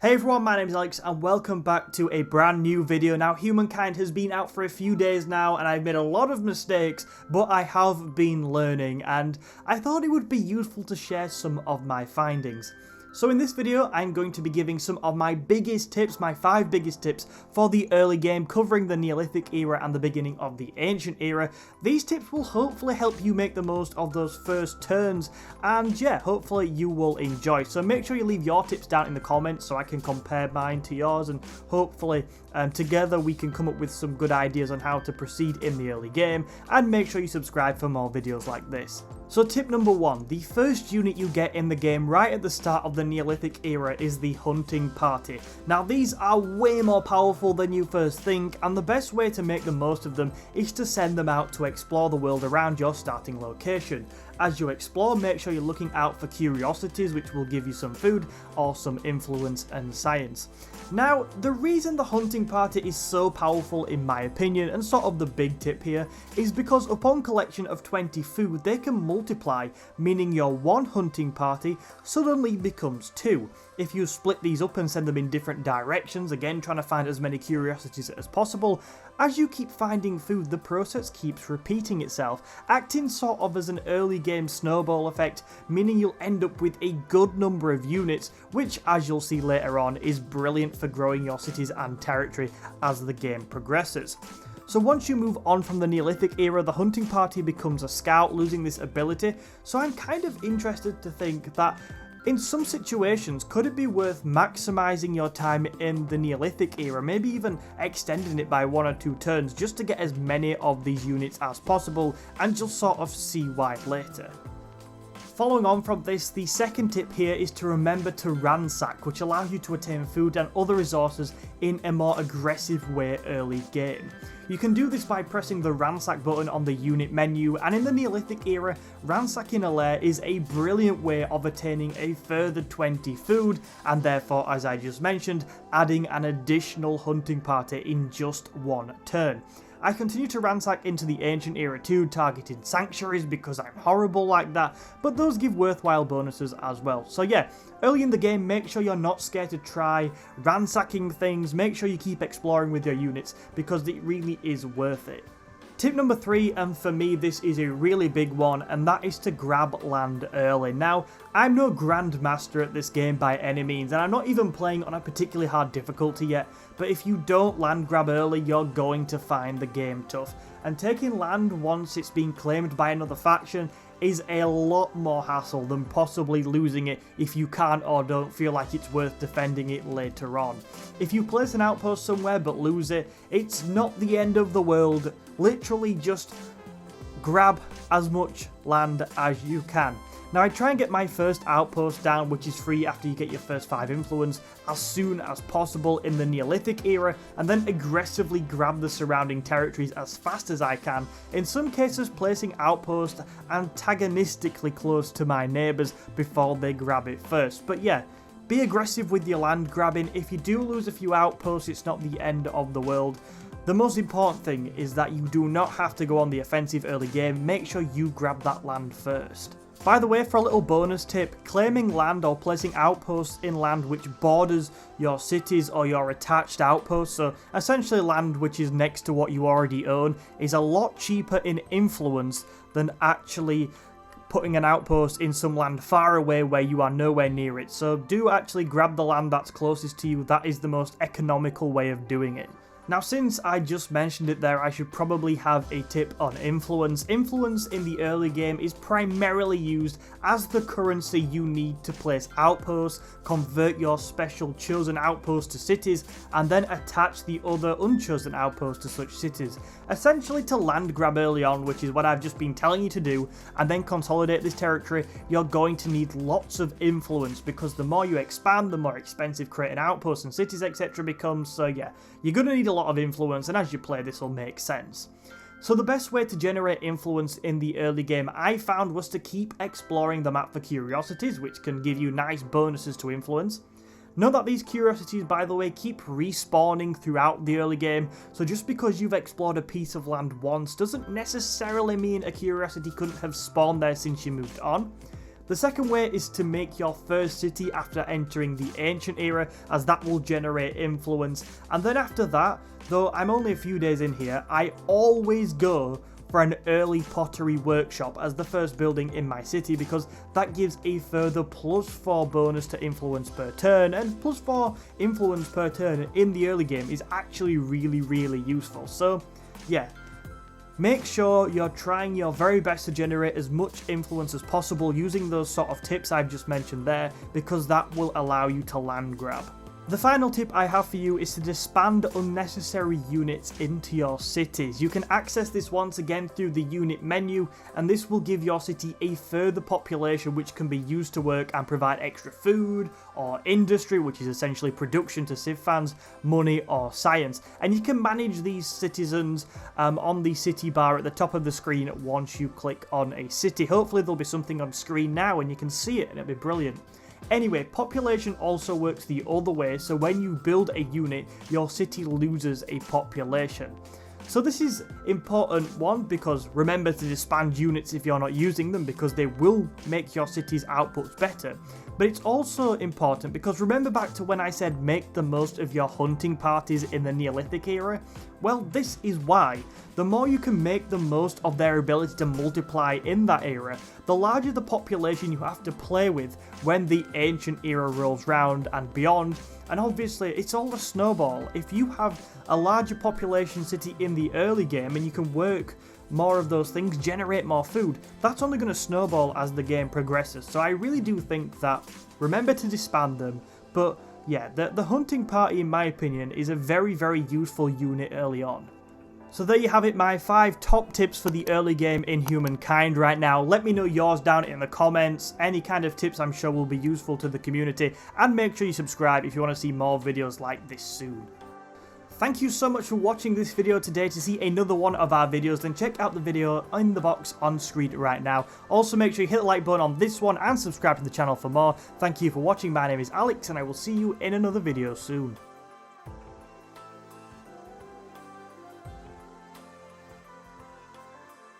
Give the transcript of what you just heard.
Hey everyone, my name is Alex and welcome back to a brand new video. Now, Humankind has been out for a few days now and I've made a lot of mistakes, but I have been learning and I thought it would be useful to share some of my findings. So in this video, I'm going to be giving some of my biggest tips, my 5 biggest tips for the early game, covering the Neolithic era and the beginning of the Ancient era. These tips will hopefully help you make the most of those first turns, and yeah, hopefully you will enjoy. So make sure you leave your tips down in the comments so I can compare mine to yours, and hopefully together we can come up with some good ideas on how to proceed in the early game, and make sure you subscribe for more videos like this. So tip number 1, the first unit you get in the game right at the start of the Neolithic era is the hunting party. Now these are way more powerful than you first think, and the best way to make the most of them is to send them out to explore the world around your starting location. As you explore, make sure you're looking out for curiosities which will give you some food or some influence and science. Now, the reason the hunting party is so powerful in my opinion, and sort of the big tip here, is because upon collection of 20 food they can multiply, meaning your one hunting party suddenly becomes 2. If you split these up and send them in different directions, again trying to find as many curiosities as possible, as you keep finding food the process keeps repeating itself, acting sort of as an early game snowball effect, meaning you'll end up with a good number of units, which as you'll see later on is brilliant for growing your cities and territory as the game progresses. So once you move on from the Neolithic era, the hunting party becomes a scout, losing this ability, so I'm kind of interested to think that in some situations, could it be worth maximising your time in the Neolithic era, maybe even extending it by 1 or 2 turns just to get as many of these units as possible, and you'll sort of see why later. Following on from this, the second tip here is to remember to ransack, which allows you to attain food and other resources in a more aggressive way early game. You can do this by pressing the ransack button on the unit menu, and in the Neolithic era, ransacking a lair is a brilliant way of attaining a further 20 food, and therefore, as I just mentioned, adding an additional hunting party in just 1 turn. I continue to ransack into the Ancient Era too, targeting sanctuaries because I'm horrible like that, but those give worthwhile bonuses as well. So yeah, early in the game, make sure you're not scared to try ransacking things, make sure you keep exploring with your units because it really is worth it. Tip number 3, and for me this is a really big one, and that is to grab land early. Now, I'm no grandmaster at this game by any means, and I'm not even playing on a particularly hard difficulty yet, but if you don't land grab early, you're going to find the game tough. And taking land once it's been claimed by another faction is a lot more hassle than possibly losing it if you can't or don't feel like it's worth defending it later on. If you place an outpost somewhere but lose it, it's not the end of the world. Literally just grab as much land as you can. Now I try and get my first outpost down, which is free after you get your first 5 influence, as soon as possible in the Neolithic era, and then aggressively grab the surrounding territories as fast as I can, in some cases placing outposts antagonistically close to my neighbours before they grab it first. But yeah, be aggressive with your land grabbing. If you do lose a few outposts, it's not the end of the world. The most important thing is that you do not have to go on the offensive early game, make sure you grab that land first. By the way, for a little bonus tip, claiming land or placing outposts in land which borders your cities or your attached outposts, so essentially land which is next to what you already own, is a lot cheaper in influence than actually putting an outpost in some land far away where you are nowhere near it. So do actually grab the land that's closest to you, that is the most economical way of doing it. Now, since I just mentioned it there, I should probably have a tip on influence. Influence in the early game is primarily used as the currency you need to place outposts, convert your special chosen outposts to cities, and then attach the other unchosen outposts to such cities. Essentially to land grab early on, which is what I've just been telling you to do, and then consolidate this territory, you're going to need lots of influence, because the more you expand, the more expensive creating outposts and cities etc. becomes, so yeah, you're going to need a lot of influence, and as you play this will make sense. So the best way to generate influence in the early game I found was to keep exploring the map for curiosities, which can give you nice bonuses to influence. Note that these curiosities, by the way, keep respawning throughout the early game, so just because you've explored a piece of land once doesn't necessarily mean a curiosity couldn't have spawned there since you moved on. The second way is to make your first city after entering the ancient era, as that will generate influence. And then after that, though I'm only a few days in here, I always go for an early pottery workshop as the first building in my city, because that gives a further +4 bonus to influence per turn, and +4 influence per turn in the early game is actually really useful. So yeah, make sure you're trying your very best to generate as much influence as possible using those sort of tips I've just mentioned there, because that will allow you to land grab. The final tip I have for you is to disband unnecessary units into your cities. You can access this once again through the unit menu, and this will give your city a further population which can be used to work and provide extra food or industry, which is essentially production to Civ fans, money or science. And you can manage these citizens on the city bar at the top of the screen once you click on a city. Hopefully there'll be something on screen now and you can see it and it'll be brilliant. Anyway, population also works the other way, so when you build a unit, your city loses a population. So this is important, one, because remember to disband units if you're not using them, because they will make your city's outputs better. But it's also important because remember back to when I said make the most of your hunting parties in the Neolithic era? Well, this is why. The more you can make the most of their ability to multiply in that era, the larger the population you have to play with when the ancient era rolls round and beyond. And obviously, it's all a snowball. If you have a larger population city in the early game and you can work more of those things, generate more food, that's only going to snowball as the game progresses. So I really do think that, remember to disband them, but yeah, the hunting party in my opinion is a very useful unit early on. So there you have it, my 5 top tips for the early game in Humankind right now. Let me know yours down in the comments. Any kind of tips I'm sure will be useful to the community, and make sure you subscribe if you want to see more videos like this soon. Thank you so much for watching this video today. To see another one of our videos, then check out the video in the box on screen right now. Also make sure you hit the like button on this one and subscribe to the channel for more. Thank you for watching. My name is Alex and I will see you in another video soon.